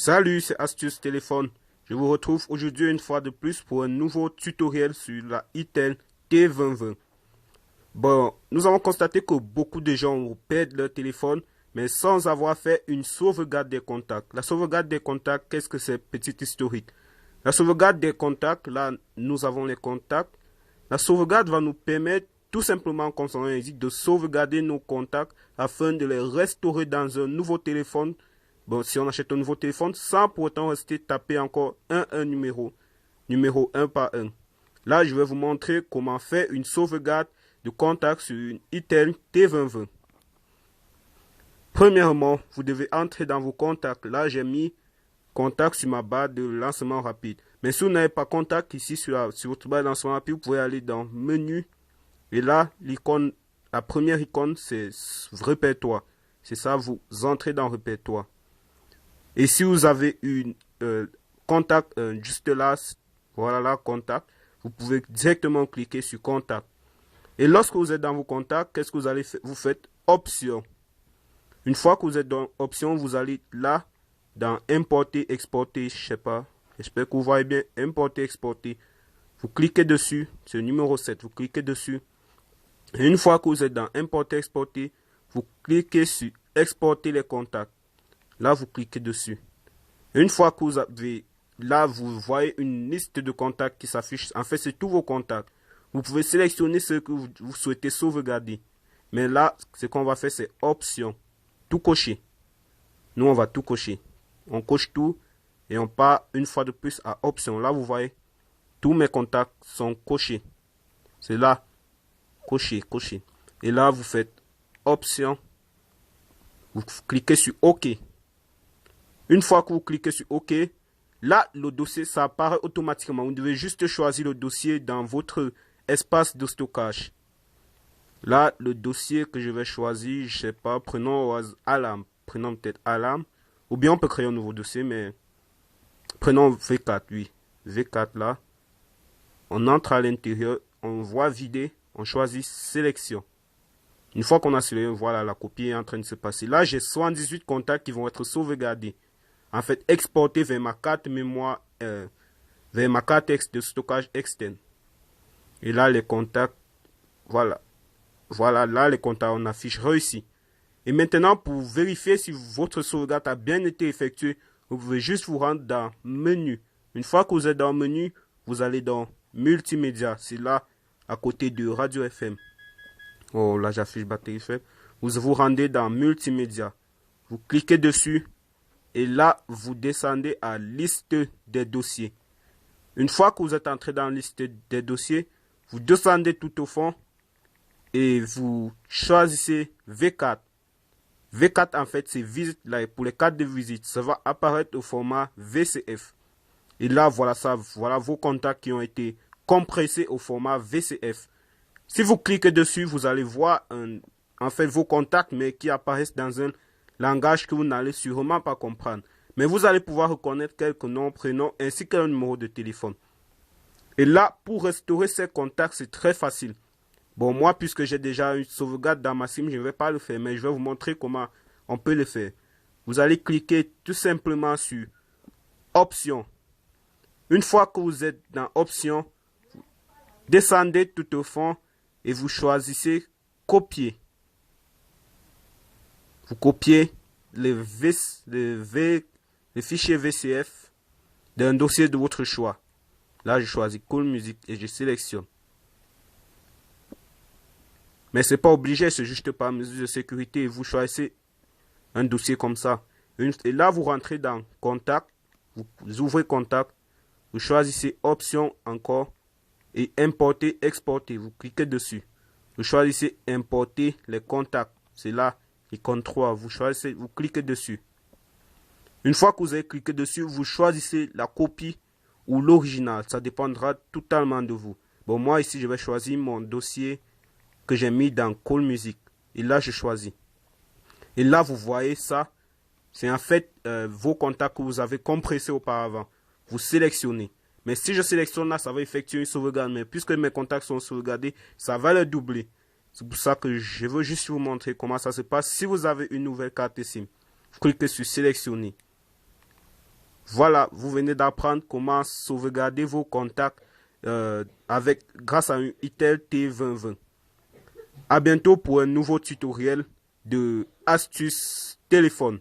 Salut, c'est Astuce Téléphone. Je vous retrouve aujourd'hui une fois de plus pour un nouveau tutoriel sur la Itel T2020. Bon, nous avons constaté que beaucoup de gens perdent leur téléphone, mais sans avoir fait une sauvegarde des contacts. La sauvegarde des contacts, qu'est-ce que c'est? Petit historique. La sauvegarde des contacts, là, nous avons les contacts. La sauvegarde va nous permettre, tout simplement, comme son nom l'indique, de sauvegarder nos contacts afin de les restaurer dans un nouveau téléphone. Bon, si on achète un nouveau téléphone, sans pour autant rester taper encore un numéro un par un. Là, je vais vous montrer comment faire une sauvegarde de contact sur une Itel T2020. Premièrement, vous devez entrer dans vos contacts. Là, j'ai mis contact sur ma barre de lancement rapide. Mais si vous n'avez pas contact ici sur votre barre de lancement rapide, vous pouvez aller dans menu. Et là, l'icône, la première icône, c'est répertoire. C'est ça, vous entrez dans répertoire. Et si vous avez une contact juste là, voilà là, contact, vous pouvez directement cliquer sur contact. Et lorsque vous êtes dans vos contacts, qu'est-ce que vous allez faire? Vous faites option. Une fois que vous êtes dans option, vous allez là, dans importer, exporter, je sais pas, j'espère que vous voyez bien, importer, exporter. Vous cliquez dessus, c'est le numéro 7, vous cliquez dessus. Et une fois que vous êtes dans importer, exporter, vous cliquez sur exporter les contacts. Là, vous cliquez dessus. Et une fois que vous avez, là, vous voyez une liste de contacts qui s'affiche. En fait, c'est tous vos contacts. Vous pouvez sélectionner ceux que vous souhaitez sauvegarder. Mais là, ce qu'on va faire, c'est option. Tout cocher. Nous, on va tout cocher. On coche tout et on part une fois de plus à option. Là, vous voyez, tous mes contacts sont cochés. C'est là, cocher, cocher. Et là, vous faites option. Vous cliquez sur OK. Une fois que vous cliquez sur OK, là, le dossier, ça apparaît automatiquement. Vous devez juste choisir le dossier dans votre espace de stockage. Là, le dossier que je vais choisir, je sais pas, prenons Alarm. Prenons peut-être Alarm. Ou bien on peut créer un nouveau dossier, mais prenons V4, oui. V4 là. On entre à l'intérieur, on voit vider, on choisit sélection. Une fois qu'on a sélectionné, voilà, la copie est en train de se passer. Là, j'ai 78 contacts qui vont être sauvegardés. En fait, exportés vers ma carte mémoire, vers ma carte de stockage externe. Et là, les contacts, voilà. Voilà, là, les contacts, on affiche réussi. Et maintenant, pour vérifier si votre sauvegarde a bien été effectuée, vous pouvez juste vous rendre dans menu. Une fois que vous êtes dans menu, vous allez dans multimédia. C'est là, à côté de radio FM. Oh, là, j'affiche batterie faible. Vous vous rendez dans multimédia. Vous cliquez dessus. Et là, vous descendez à liste des dossiers. Une fois que vous êtes entré dans la liste des dossiers, vous descendez tout au fond et vous choisissez V4. V4, en fait, c'est visite. Là, pour les cartes de visite, ça va apparaître au format VCF. Et là, voilà ça. Voilà vos contacts qui ont été compressés au format VCF. Si vous cliquez dessus, vous allez voir en fait vos contacts, mais qui apparaissent dans un langage que vous n'allez sûrement pas comprendre. Mais vous allez pouvoir reconnaître quelques noms, prénoms, ainsi qu'un numéro de téléphone. Et là, pour restaurer ces contacts, c'est très facile. Bon, moi, puisque j'ai déjà une sauvegarde dans ma SIM, je ne vais pas le faire, mais je vais vous montrer comment on peut le faire. Vous allez cliquer tout simplement sur Options. Une fois que vous êtes dans Options, vous descendez tout au fond et vous choisissez Copier. Vous copiez les fichiers VCF d'un dossier de votre choix. Là, je choisis Cool Music et je sélectionne. Mais ce n'est pas obligé, c'est juste par mesure de sécurité. Vous choisissez un dossier comme ça. Et là, vous rentrez dans Contact. Vous ouvrez Contact. Vous choisissez Option encore. Et Importer, Exporter. Vous cliquez dessus. Vous choisissez Importer les contacts. C'est là. Icône 3, vous choisissez, vous cliquez dessus. Une fois que vous avez cliqué dessus, vous choisissez la copie ou l'original. Ça dépendra totalement de vous. Bon, moi ici, je vais choisir mon dossier que j'ai mis dans Call Music. Et là, je choisis. Et là, vous voyez ça. C'est en fait vos contacts que vous avez compressés auparavant. Vous sélectionnez. Mais si je sélectionne là, ça va effectuer une sauvegarde. Mais puisque mes contacts sont sauvegardés, ça va le doubler. C'est pour ça que je veux juste vous montrer comment ça se passe. Si vous avez une nouvelle carte SIM, vous cliquez sur sélectionner. Voilà, vous venez d'apprendre comment sauvegarder vos contacts grâce à un Itel T2020. À bientôt pour un nouveau tutoriel de astuces téléphone.